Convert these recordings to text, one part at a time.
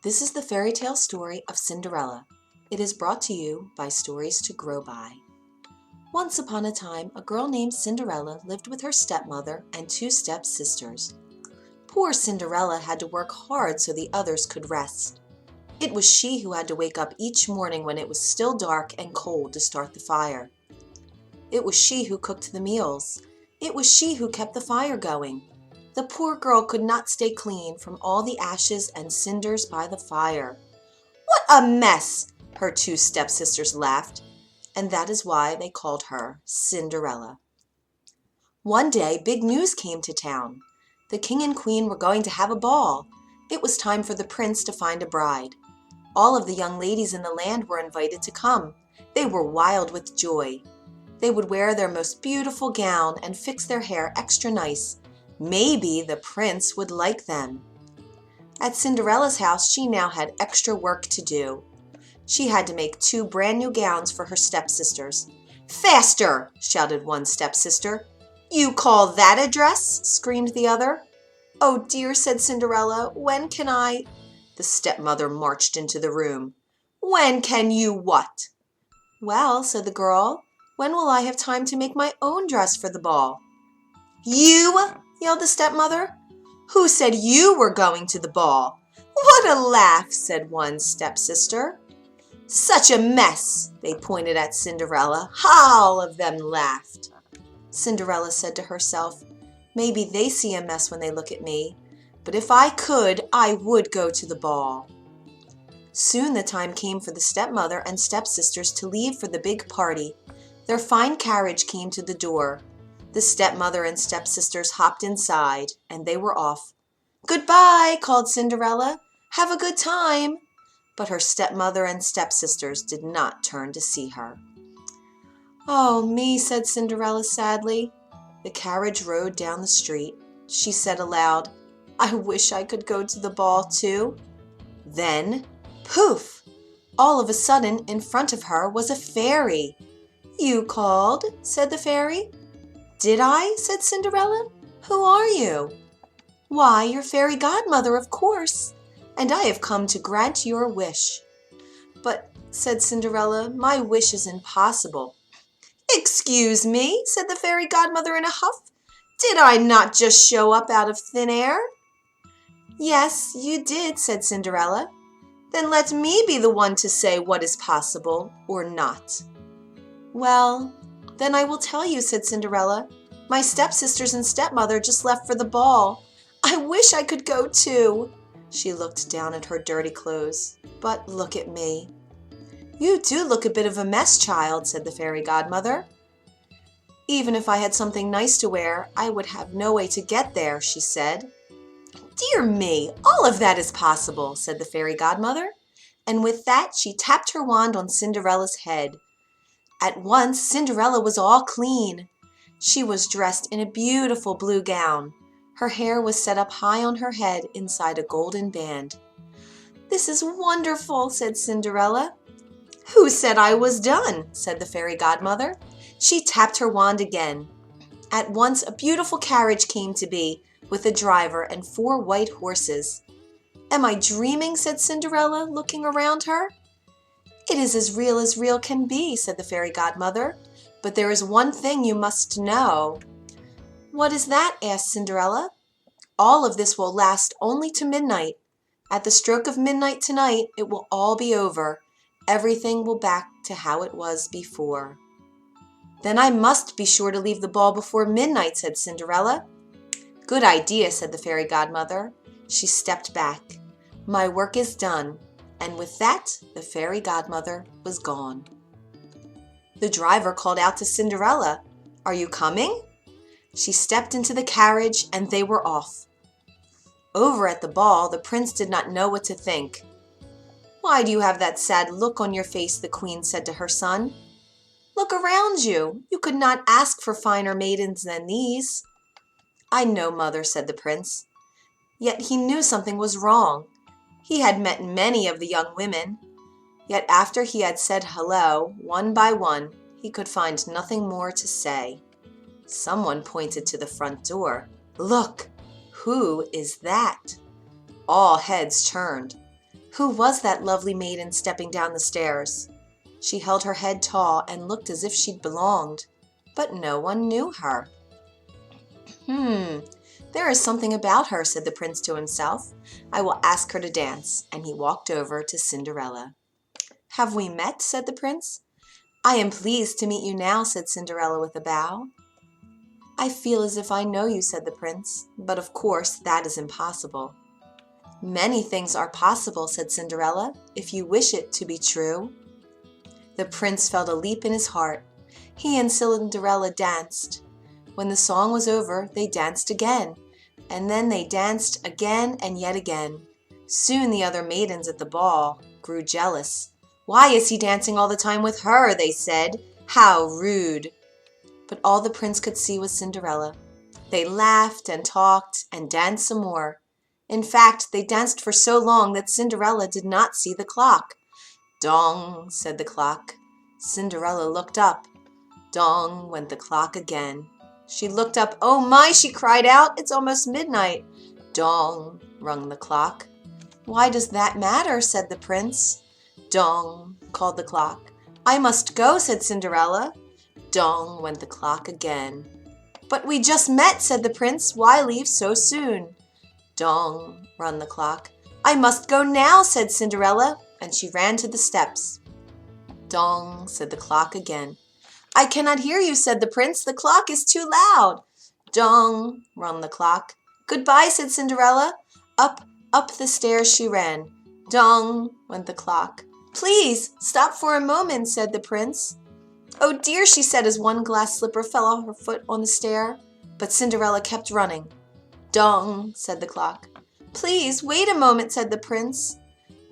This is the fairy tale story of Cinderella. It is brought to you by Stories to Grow By. Once upon a time, a girl named Cinderella lived with her stepmother and two stepsisters. Poor Cinderella had to work hard so the others could rest. It was she who had to wake up each morning when it was still dark and cold to start the fire. It was she who cooked the meals. It was she who kept the fire going. The poor girl could not stay clean from all the ashes and cinders by the fire. "What a mess!" her two stepsisters laughed, and that is why they called her Cinderella. One day, big news came to town. The king and queen were going to have a ball. It was time for the prince to find a bride. All of the young ladies in the land were invited to come. They were wild with joy. They would wear their most beautiful gown and fix their hair extra nice. Maybe the prince would like them. At Cinderella's house, she now had extra work to do. She had to make two brand new gowns for her stepsisters. "Faster!" shouted one stepsister. "You call that a dress?" screamed the other. "Oh dear," said Cinderella, "when can I—" The stepmother marched into the room. "When can you what?" "Well," said the girl, "when will I have time to make my own dress for the ball?" "You!" yelled the stepmother. "Who said you were going to the ball?" "What a laugh!" said one stepsister. "Such a mess!" They pointed at Cinderella. All of them laughed. Cinderella said to herself, "Maybe they see a mess when they look at me, but if I could, I would go to the ball." Soon the time came for the stepmother and stepsisters to leave for the big party. Their fine carriage came to the door. The stepmother and stepsisters hopped inside, and they were off. "Goodbye," called Cinderella. "Have a good time." But her stepmother and stepsisters did not turn to see her. "Oh, me," said Cinderella sadly. The carriage rode down the street. She said aloud, "I wish I could go to the ball too." Then, poof! All of a sudden, in front of her was a fairy. "You called?" said the fairy. "Did I?" said Cinderella. "Who are you?" "Why, your fairy godmother, of course, and I have come to grant your wish." "But," said Cinderella, "my wish is impossible." "Excuse me," said the fairy godmother in a huff. "Did I not just show up out of thin air?" "Yes, you did," said Cinderella. "Then let me be the one to say what is possible or not." "Well, then I will tell you," said Cinderella. "My stepsisters and stepmother just left for the ball. I wish I could go too." She looked down at her dirty clothes. "But look at me." "You do look a bit of a mess, child," said the fairy godmother. "Even if I had something nice to wear, I would have no way to get there," she said. "Dear me, all of that is possible," said the fairy godmother. And with that she tapped her wand on Cinderella's head. At once Cinderella was all clean. She was dressed in a beautiful blue gown. Her hair was set up high on her head inside a golden band. "This is wonderful," said Cinderella. "Who said I was done?" said the fairy godmother. She tapped her wand again. At once a beautiful carriage came to be, with a driver and 4 white horses. "Am I dreaming?" said Cinderella, looking around her. "It is as real can be," said the fairy godmother. "But there is one thing you must know." "What is that?" asked Cinderella. "All of this will last only to midnight. At the stroke of midnight tonight, it will all be over. Everything will back to how it was before." "Then I must be sure to leave the ball before midnight," said Cinderella. "Good idea," said the fairy godmother. She stepped back. "My work is done." And with that, the fairy godmother was gone. The driver called out to Cinderella, "Are you coming?" She stepped into the carriage, and they were off. Over at the ball, the prince did not know what to think. "Why do you have that sad look on your face?" the queen said to her son. "Look around you. You could not ask for finer maidens than these." "I know, mother," said the prince. Yet he knew something was wrong. He had met many of the young women. Yet after he had said hello, one by one, he could find nothing more to say. Someone pointed to the front door. "Look! Who is that?" All heads turned. Who was that lovely maiden stepping down the stairs? She held her head tall and looked as if she'd belonged, but no one knew her. There is something about her, said the prince to himself. I will ask her to dance, and he walked over to Cinderella. Have we met? Said the prince. I am pleased to meet you now, said Cinderella with a bow. I feel as if I know you, said the prince, but of course that is impossible. Many things are possible, said Cinderella, if you wish it to be true. The prince felt a leap in his heart. He and Cinderella danced. When the song was over, they danced again, and then they danced again and yet again. Soon the other maidens at the ball grew jealous. Why is he dancing all the time with her? They said. How rude! But all the prince could see was Cinderella. They laughed and talked and danced some more. In fact, they danced for so long that Cinderella did not see the clock. Dong, said the clock. Cinderella looked up. Dong went the clock again. She looked up. Oh my, she cried out. It's almost midnight. Dong, rung the clock. Why does that matter? Said the prince. Dong, called the clock. I must go, said Cinderella. Dong went the clock again. But we just met, said the prince. Why leave so soon? Dong, rung the clock. I must go now, said Cinderella, and she ran to the steps. Dong, said the clock again. I cannot hear you, said the prince. The clock is too loud. Dong, rung the clock. Goodbye, said Cinderella. Up the stairs she ran. Dong, went the clock. Please, stop for a moment, said the prince. Oh dear, she said as one glass slipper fell off her foot on the stair. But Cinderella kept running. Dong, said the clock. Please, wait a moment, said the prince.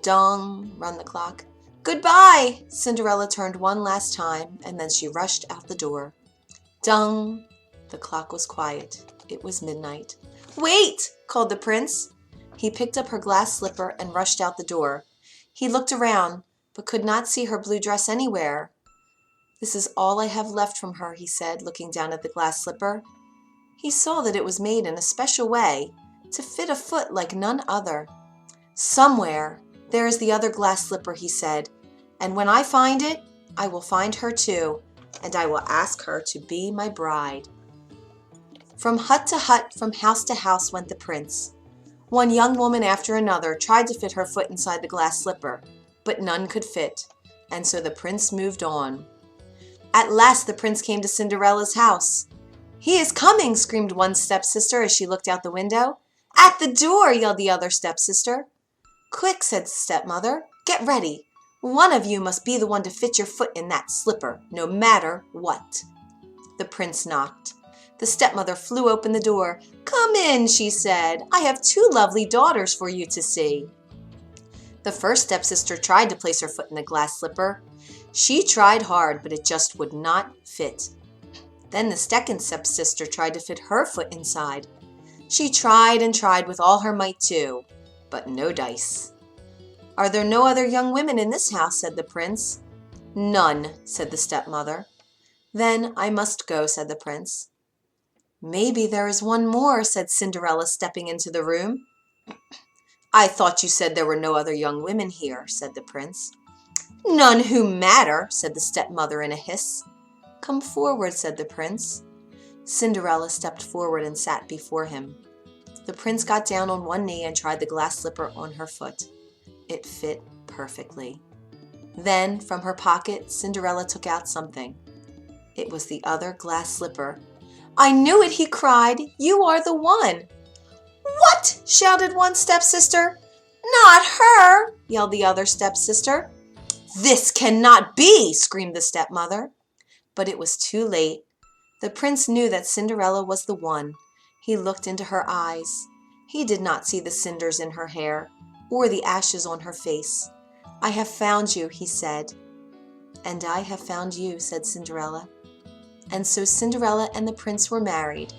Dong, rung the clock. Goodbye! Cinderella turned one last time, and then she rushed out the door. Dong! The clock was quiet. It was midnight. Wait! Called the prince. He picked up her glass slipper and rushed out the door. He looked around, but could not see her blue dress anywhere. This is all I have left from her, he said, looking down at the glass slipper. He saw that it was made in a special way, to fit a foot like none other. Somewhere there is the other glass slipper, he said, and when I find it, I will find her too, and I will ask her to be my bride. From hut to hut, from house to house went the prince. One young woman after another tried to fit her foot inside the glass slipper, but none could fit, and so the prince moved on. At last the prince came to Cinderella's house. He is coming, screamed one stepsister as she looked out the window. At the door, yelled the other stepsister. Quick, said the stepmother, get ready. One of you must be the one to fit your foot in that slipper, no matter what. The prince knocked. The stepmother flew open the door. Come in, she said. I have two lovely daughters for you to see. The first stepsister tried to place her foot in the glass slipper. She tried hard, but it just would not fit. Then the second stepsister tried to fit her foot inside. She tried and tried with all her might too, but no dice. Are there no other young women in this house? Said the prince. None, said the stepmother. Then I must go, said the prince. Maybe there is one more, said Cinderella, stepping into the room. I thought you said there were no other young women here, said the prince. None who matter, said the stepmother in a hiss. Come forward, said the prince. Cinderella stepped forward and sat before him. The prince got down on one knee and tried the glass slipper on her foot. It fit perfectly. Then, from her pocket, Cinderella took out something. It was the other glass slipper. I knew it, he cried. You are the one. What? Shouted one stepsister. Not her, yelled the other stepsister. This cannot be, screamed the stepmother. But it was too late. The prince knew that Cinderella was the one. He looked into her eyes. He did not see the cinders in her hair or the ashes on her face. I have found you, he said. And I have found you, said Cinderella. And so Cinderella and the prince were married,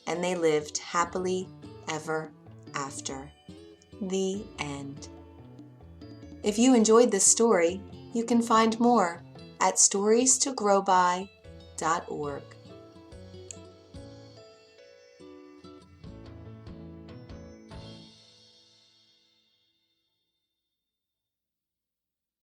and they lived happily ever after. The end. If you enjoyed this story, you can find more at storiestogrowby.org.